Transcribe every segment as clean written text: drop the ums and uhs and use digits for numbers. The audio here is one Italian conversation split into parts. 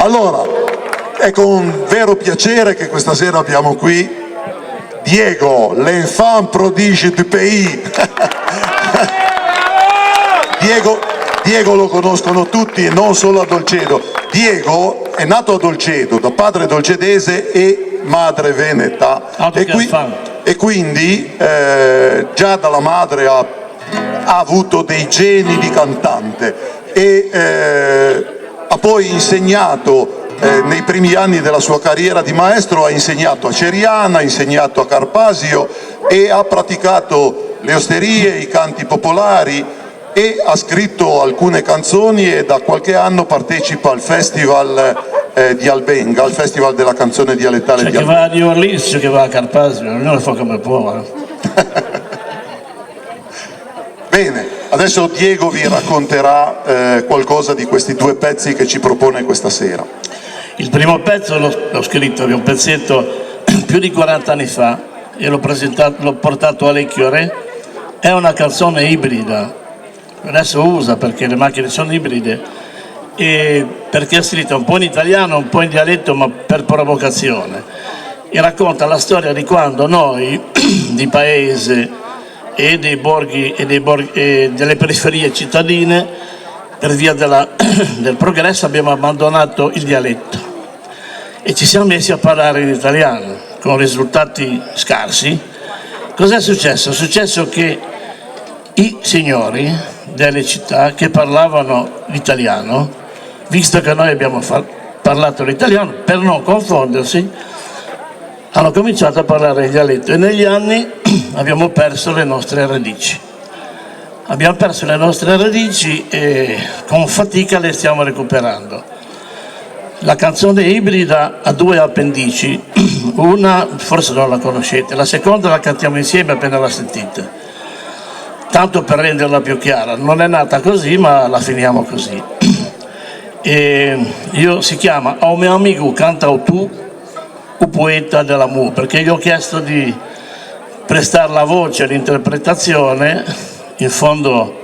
Allora, è con vero piacere che questa sera abbiamo qui Diego, l'enfant prodige du pays. Diego lo conoscono tutti, non solo a Dolcedo. Diego è nato a Dolcedo, da padre dolcedese e madre veneta. E quindi già dalla madre ha avuto dei geni di cantante e ha poi insegnato nei primi anni della sua carriera di maestro, ha insegnato a Ceriana, ha insegnato a Carpasio e ha praticato le osterie, i canti popolari e ha scritto alcune canzoni e da qualche anno partecipa al festival di Albenga, al festival della canzone dialettale di Albenga. C'è che va a New Orleans, c'è che va a Carpasio, ognuno fa come può. Bene, adesso Diego vi racconterà qualcosa di questi due pezzi che ci propone questa sera. Il primo pezzo l'ho scritto, è un pezzetto più di 40 anni fa e l'ho portato a Lecchio Re. È una canzone ibrida, adesso usa perché le macchine sono ibride, e perché è scritta un po' in italiano, un po' in dialetto, ma per provocazione, e racconta la storia di quando noi di paese e dei borghi e delle periferie cittadine, per via del progresso, abbiamo abbandonato il dialetto e ci siamo messi a parlare in italiano con risultati scarsi. Cos'è successo? È successo che i signori delle città che parlavano l'italiano, visto che noi abbiamo parlato l'italiano, per non confondersi, hanno cominciato a parlare il dialetto e negli anni abbiamo perso le nostre radici. Abbiamo perso le nostre radici e con fatica le stiamo recuperando. La canzone ibrida ha due appendici, una forse non la conoscete, la seconda la cantiamo insieme appena la sentite, tanto per renderla più chiara. Non è nata così, ma la finiamo così. Si chiama "O mio amico cantautu, o poeta dell'amore", perché gli ho chiesto di prestare la voce all'interpretazione. In fondo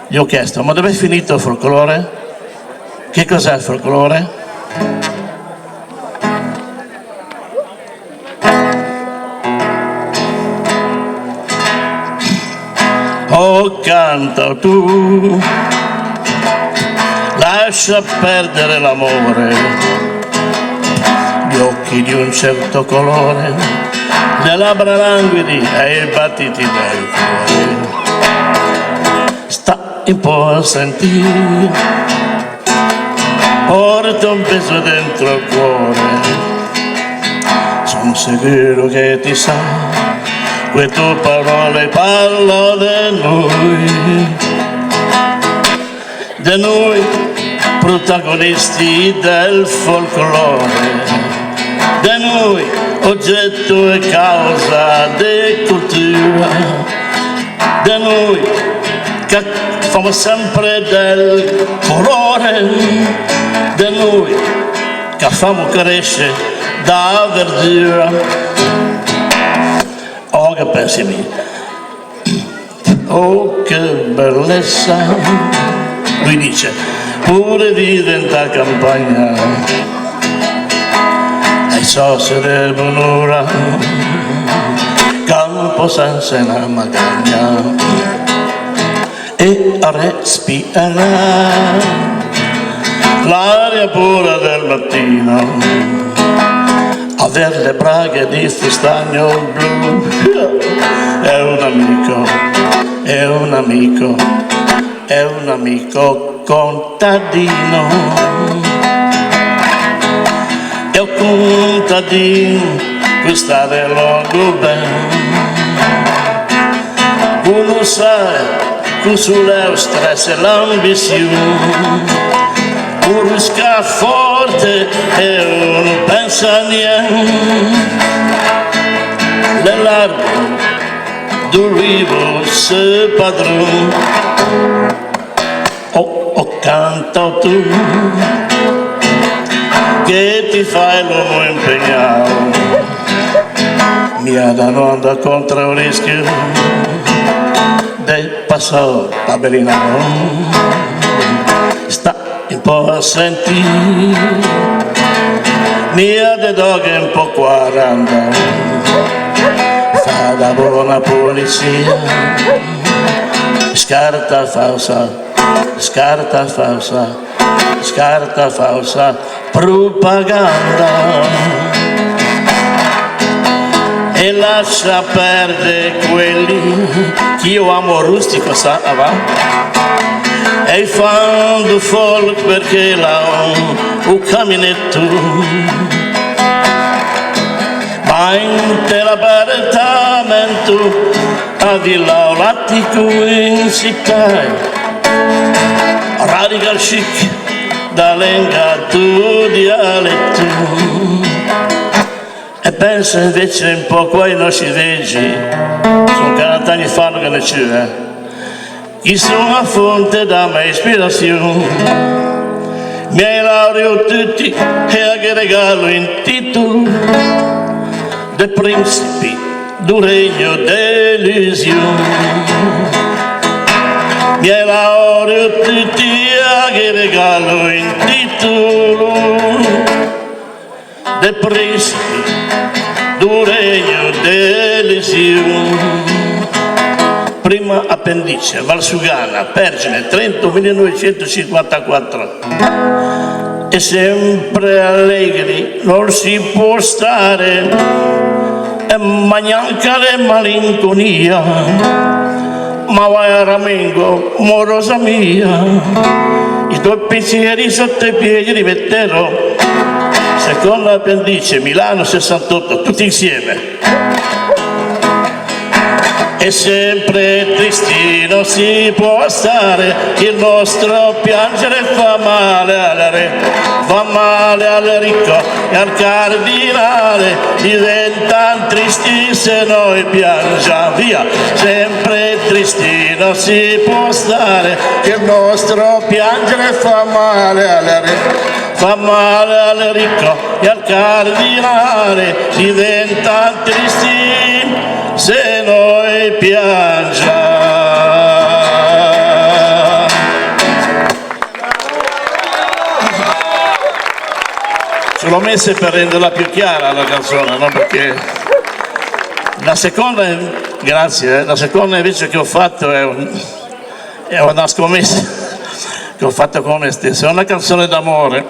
gli ho chiesto: ma dov'è finito il folklore? Che cos'è il folklore? Oh, canta tu, lascia perdere l'amore, gli occhi di un certo colore, le labbra languidi e i battiti del cuore. Sta un po' a sentire, porta un peso dentro il cuore, sono sicuro che ti sa, quelle tue parole parlano di noi protagonisti del folklore, di noi oggetto e causa di cultura, di noi che famo sempre del colore, di noi che famo crescere da verdura. Oh, che pensi mi? Oh, che bellezza, lui dice, pure diventa campagna, ai soci del bonura, campo senza una magagna. E a respirare l'aria pura del mattino, aver le braghe di fustagno blu, è un amico, è un amico, è un amico contadino, è un contadino, questa è lungo bene, uno sa sulle stress e l'ambizione, un risca forte e non pensa a niente, le larme d'un rivo se padrone. Oh, canta tu che ti fai l'uomo impegnato, mi danno anda contro il rischio del passo tabellino, sta un po' assenti, mia de doghe un po' 40, fa da buona polizia, scarta falsa, scarta falsa, scarta falsa, propaganda. E lascia perdere quelli che io amo rustico, sa, va? E fanno folk perché là un caminetto, ma in l'appartamento a Villa Lattico in città, radical chic da lengato dialetto. E penso invece un po' qua ai nostri veggi, sono 40 anni fa che ne c'è, chi sono a fonte da mia ispirazione, miei laureo tutti e a che regalo in titolo dei principi d'un regno d'illusione. Miei laureo tutti e a che regalo in titolo dei principi d'un regno d'Elisium. Prima appendice, Valsugana, Pergine, Trento 1954. E sempre allegri non si può stare, e manca le malinconia, ma vai a Ramengo, morosa mia, i tuoi pensieri sotto i piedi li metterò. Seconda appendice, Milano 68, tutti insieme. E sempre tristi non si può stare, il nostro piangere fa male al re, fa male al ricco e al cardinale, diventano tristi se noi piangiamo, via. Sempre tristi non si può stare, il nostro piangere fa male al re, fa male al ricco e al cardinale, diventano tristi se noi piangiamo. Ce l'ho messa per renderla più chiara la canzone, no? Perché la seconda, grazie, la seconda invece che ho fatto è una scommessa che ho fatto con me stesso, è una canzone d'amore.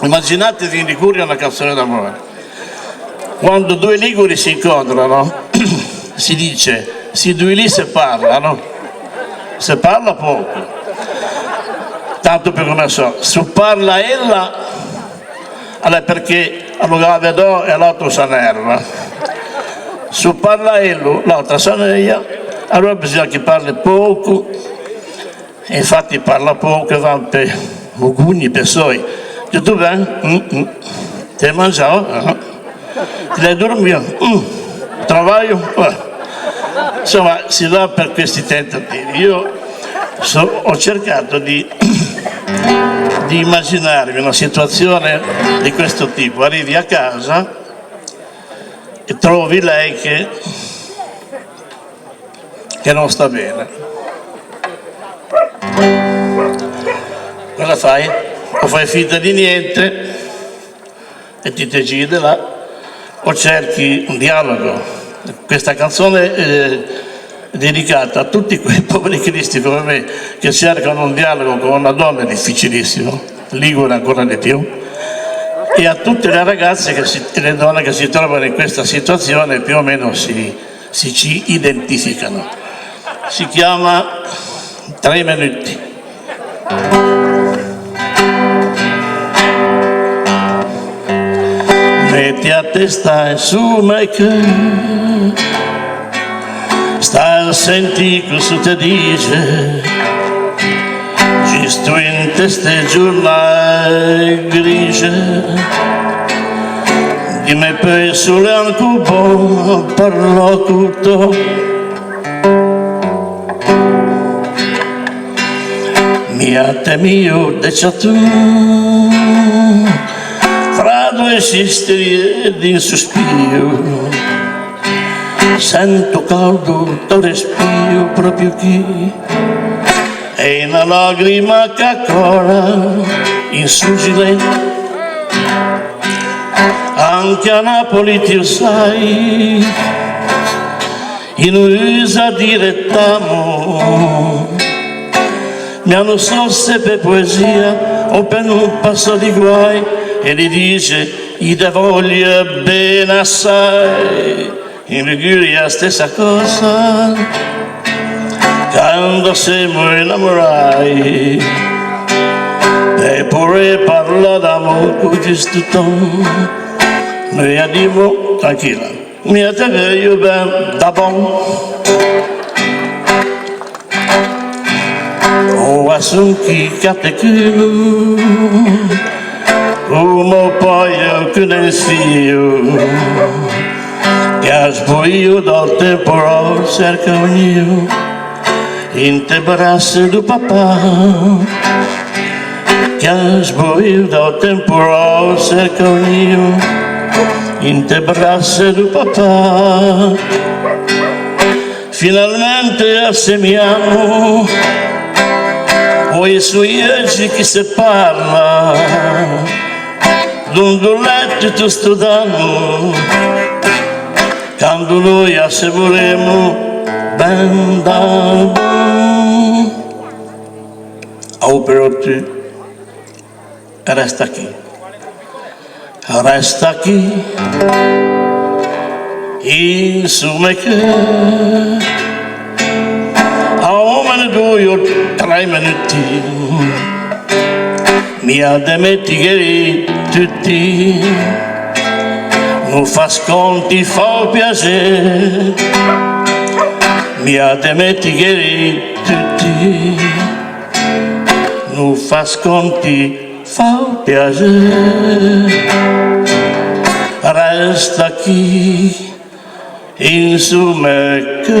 Immaginatevi in Liguria una canzone d'amore. Quando due liguri si incontrano, si dice, si due lì se parlano, se parla poco, tanto per come so, se parla ella, allora perché allora la vedo e l'altro si nerva, se parla ella, l'altra si nerva, allora bisogna che parli poco, e infatti parla poco e va per mugugni, per soi, tutto bene? Ti hai mangiato? Lei dormiva, travaglio, insomma si va per questi tentativi. Io ho cercato di immaginarmi una situazione di questo tipo: arrivi a casa e trovi lei che non sta bene. Cosa fai? O fai finta di niente e ti giri di là, o cerchi un dialogo. Questa canzone è dedicata a tutti quei poveri cristi come me che cercano un dialogo con una donna, è difficilissimo, ligure ancora di più, e a tutte le ragazze le donne che si trovano in questa situazione più o meno si ci identificano. Si chiama 3 minuti. Metti a testa su me che stai a sentire cosa ti dice, giusto in teste giornate grigie, di me per sole anche un po' parlo tutto, mia te mio decia tu. Fra due sistri ed in sospiro, sento caldo il tuo respiro proprio qui, e una lacrima che ancora insurgile. Anche a Napoli ti sai, in usa direttamo, mi hanno sorse per poesia o per un passo di guai e gli dice gli da voglia bene assai. In Liguria stessa cosa, quando siamo innamorati, e pure parla d'amore con questo tono, noi andiamo tranquilla, mi attengo ben da buon. O assunchi cateculu, come poi io conosco, che sboio dal tempo cerca io, in te braccia do papà, che sboio dal tempo cerca io, in te braccia do papà. Finalmente assemiamo i suoi occhi che si parla, d'un letto tu studando, quando noi asseveremo ben da buon. Oh, però tu resta qui, in sume che a uomini 2 o 3 minuti mi ha dimenticato tutti, non fa sconti, fa piacere, mi ha dimenticato tutti, non fa sconti, fa piacere, resta qui in sume che